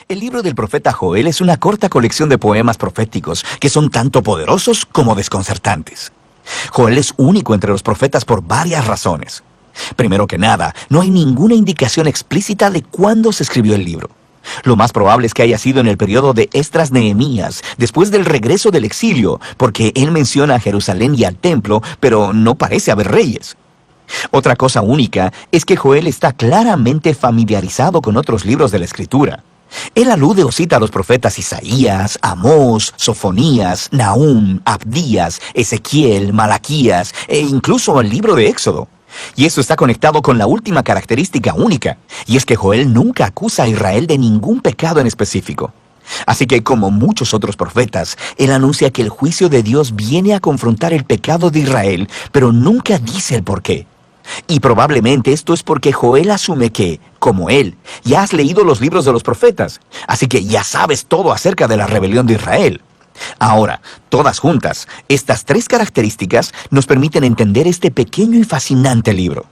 El libro del profeta Joel es una corta colección de poemas proféticos que son tanto poderosos como desconcertantes. Joel es único entre los profetas por varias razones. Primero que nada, no hay ninguna indicación explícita de cuándo se escribió el libro. Lo más probable es que haya sido en el periodo de Esdras-Nehemías, después del regreso del exilio, porque él menciona a Jerusalén y al templo, pero no parece haber reyes. Otra cosa única es que Joel está claramente familiarizado con otros libros de la Escritura. Él alude o cita a los profetas Isaías, Amós, Sofonías, Nahum, Abdías, Ezequiel, Malaquías e incluso al libro de Éxodo. Y eso está conectado con la última característica única, y es que Joel nunca acusa a Israel de ningún pecado en específico. Así que, como muchos otros profetas, él anuncia que el juicio de Dios viene a confrontar el pecado de Israel, pero nunca dice el por qué. Y probablemente esto es porque Joel asume que, como él, ya has leído los libros de los profetas, así que ya sabes todo acerca de la rebelión de Israel. Ahora, todas juntas, estas tres características nos permiten entender este pequeño y fascinante libro.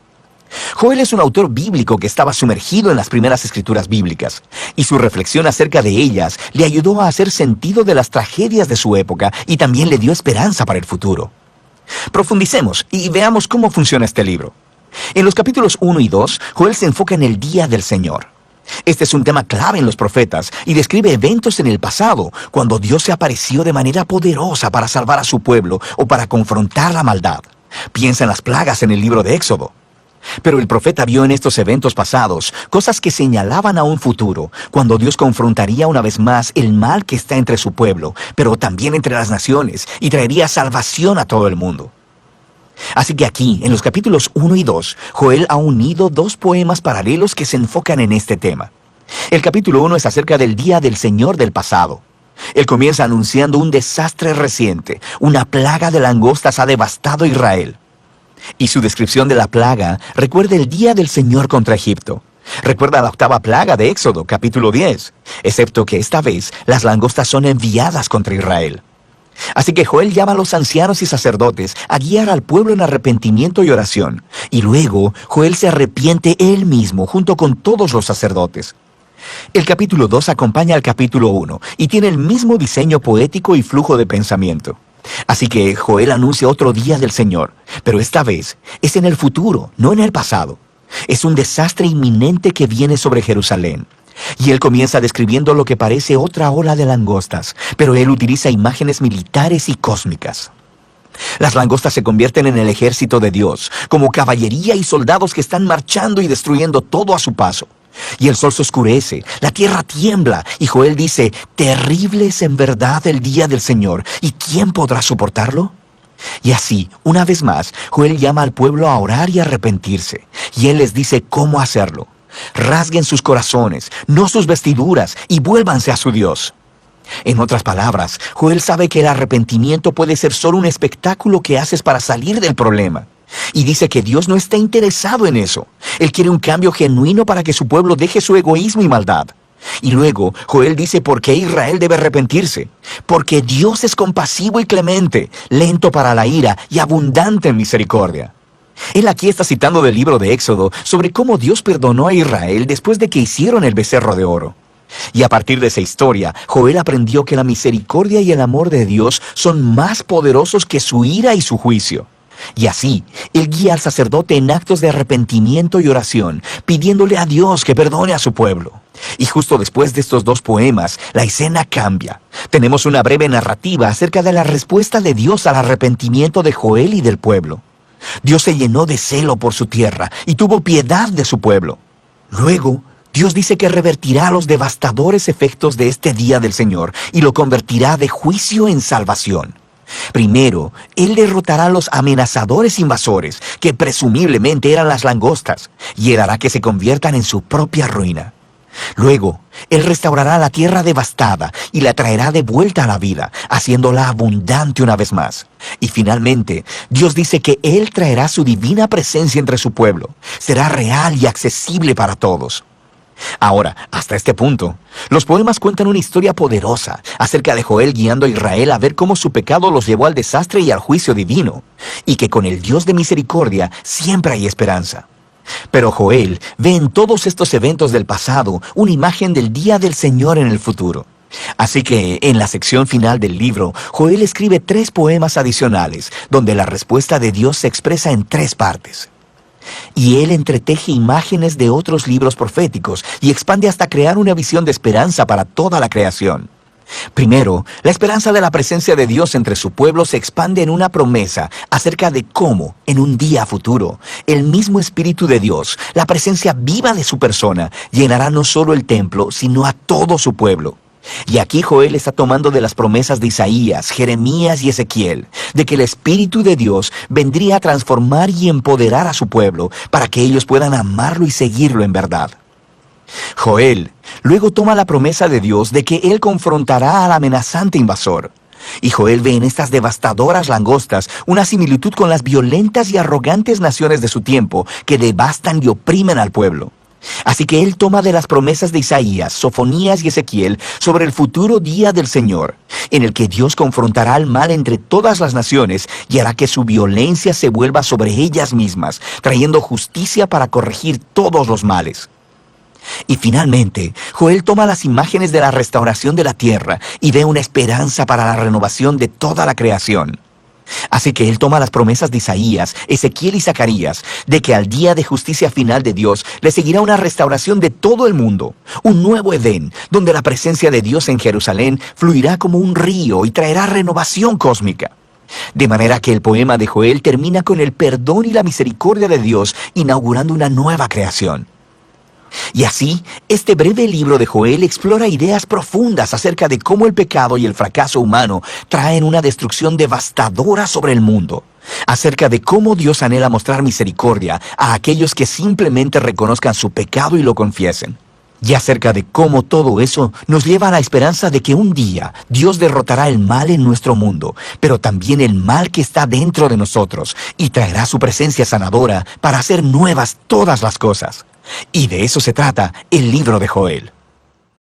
Joel es un autor bíblico que estaba sumergido en las primeras escrituras bíblicas, y su reflexión acerca de ellas le ayudó a hacer sentido de las tragedias de su época y también le dio esperanza para el futuro. Profundicemos y veamos cómo funciona este libro. En los capítulos 1 y 2, Joel se enfoca en el día del Señor. Este es un tema clave en los profetas y describe eventos en el pasado, cuando Dios se apareció de manera poderosa para salvar a su pueblo o para confrontar la maldad. Piensa en las plagas en el libro de Éxodo. Pero el profeta vio en estos eventos pasados cosas que señalaban a un futuro, cuando Dios confrontaría una vez más el mal que está entre su pueblo, pero también entre las naciones, y traería salvación a todo el mundo. Así que aquí, en los capítulos 1 y 2, Joel ha unido dos poemas paralelos que se enfocan en este tema. El capítulo 1 es acerca del día del Señor del pasado. Él comienza anunciando un desastre reciente. Una plaga de langostas ha devastado a Israel. Y su descripción de la plaga recuerda el día del Señor contra Egipto. Recuerda la octava plaga de Éxodo, capítulo 10, excepto que esta vez las langostas son enviadas contra Israel. Así que Joel llama a los ancianos y sacerdotes a guiar al pueblo en arrepentimiento y oración. Y luego Joel se arrepiente él mismo junto con todos los sacerdotes. El capítulo 2 acompaña al capítulo 1 y tiene el mismo diseño poético y flujo de pensamiento. Así que Joel anuncia otro día del Señor, pero esta vez es en el futuro, no en el pasado. Es un desastre inminente que viene sobre Jerusalén. Y él comienza describiendo lo que parece otra ola de langostas, pero él utiliza imágenes militares y cósmicas. Las langostas se convierten en el ejército de Dios, como caballería y soldados que están marchando y destruyendo todo a su paso. Y el sol se oscurece, la tierra tiembla, y Joel dice, terrible es en verdad el día del Señor, ¿y quién podrá soportarlo? Y así, una vez más, Joel llama al pueblo a orar y arrepentirse, y él les dice cómo hacerlo. Rasguen sus corazones, no sus vestiduras, y vuélvanse a su Dios. En otras palabras, Joel sabe que el arrepentimiento puede ser solo un espectáculo que haces para salir del problema. Y dice que Dios no está interesado en eso. Él quiere un cambio genuino para que su pueblo deje su egoísmo y maldad. Y luego, Joel dice por qué Israel debe arrepentirse. Porque Dios es compasivo y clemente, lento para la ira y abundante en misericordia. Él aquí está citando del libro de Éxodo sobre cómo Dios perdonó a Israel después de que hicieron el becerro de oro. Y a partir de esa historia, Joel aprendió que la misericordia y el amor de Dios son más poderosos que su ira y su juicio. Y así, él guía al sacerdote en actos de arrepentimiento y oración, pidiéndole a Dios que perdone a su pueblo. Y justo después de estos dos poemas, la escena cambia. Tenemos una breve narrativa acerca de la respuesta de Dios al arrepentimiento de Joel y del pueblo. Dios se llenó de celo por su tierra y tuvo piedad de su pueblo. Luego, Dios dice que revertirá los devastadores efectos de este día del Señor y lo convertirá de juicio en salvación. Primero, Él derrotará a los amenazadores invasores, que presumiblemente eran las langostas, y Él hará que se conviertan en su propia ruina. Luego, Él restaurará la tierra devastada y la traerá de vuelta a la vida, haciéndola abundante una vez más. Y finalmente, Dios dice que Él traerá su divina presencia entre su pueblo. Será real y accesible para todos. Ahora, hasta este punto, los poemas cuentan una historia poderosa acerca de Joel guiando a Israel a ver cómo su pecado los llevó al desastre y al juicio divino, y que con el Dios de misericordia siempre hay esperanza. Pero Joel ve en todos estos eventos del pasado una imagen del día del Señor en el futuro. Así que, en la sección final del libro, Joel escribe 3 poemas adicionales, donde la respuesta de Dios se expresa en 3 partes. Y él entreteje imágenes de otros libros proféticos y expande hasta crear una visión de esperanza para toda la creación. Primero, la esperanza de la presencia de Dios entre su pueblo se expande en una promesa acerca de cómo, en un día futuro, el mismo Espíritu de Dios, la presencia viva de su persona, llenará no solo el templo, sino a todo su pueblo. Y aquí Joel está tomando de las promesas de Isaías, Jeremías y Ezequiel, de que el Espíritu de Dios vendría a transformar y empoderar a su pueblo para que ellos puedan amarlo y seguirlo en verdad. Joel luego toma la promesa de Dios de que él confrontará al amenazante invasor. Y Joel ve en estas devastadoras langostas una similitud con las violentas y arrogantes naciones de su tiempo que devastan y oprimen al pueblo. Así que él toma de las promesas de Isaías, Sofonías y Ezequiel sobre el futuro día del Señor, en el que Dios confrontará al mal entre todas las naciones y hará que su violencia se vuelva sobre ellas mismas, trayendo justicia para corregir todos los males. Y finalmente, Joel toma las imágenes de la restauración de la tierra y ve una esperanza para la renovación de toda la creación. Así que él toma las promesas de Isaías, Ezequiel y Zacarías, de que al día de justicia final de Dios le seguirá una restauración de todo el mundo, un nuevo Edén, donde la presencia de Dios en Jerusalén fluirá como un río y traerá renovación cósmica. De manera que el poema de Joel termina con el perdón y la misericordia de Dios, inaugurando una nueva creación. Y así, este breve libro de Joel explora ideas profundas acerca de cómo el pecado y el fracaso humano traen una destrucción devastadora sobre el mundo, acerca de cómo Dios anhela mostrar misericordia a aquellos que simplemente reconozcan su pecado y lo confiesen, y acerca de cómo todo eso nos lleva a la esperanza de que un día Dios derrotará el mal en nuestro mundo, pero también el mal que está dentro de nosotros, y traerá su presencia sanadora para hacer nuevas todas las cosas. Y de eso se trata el libro de Joel.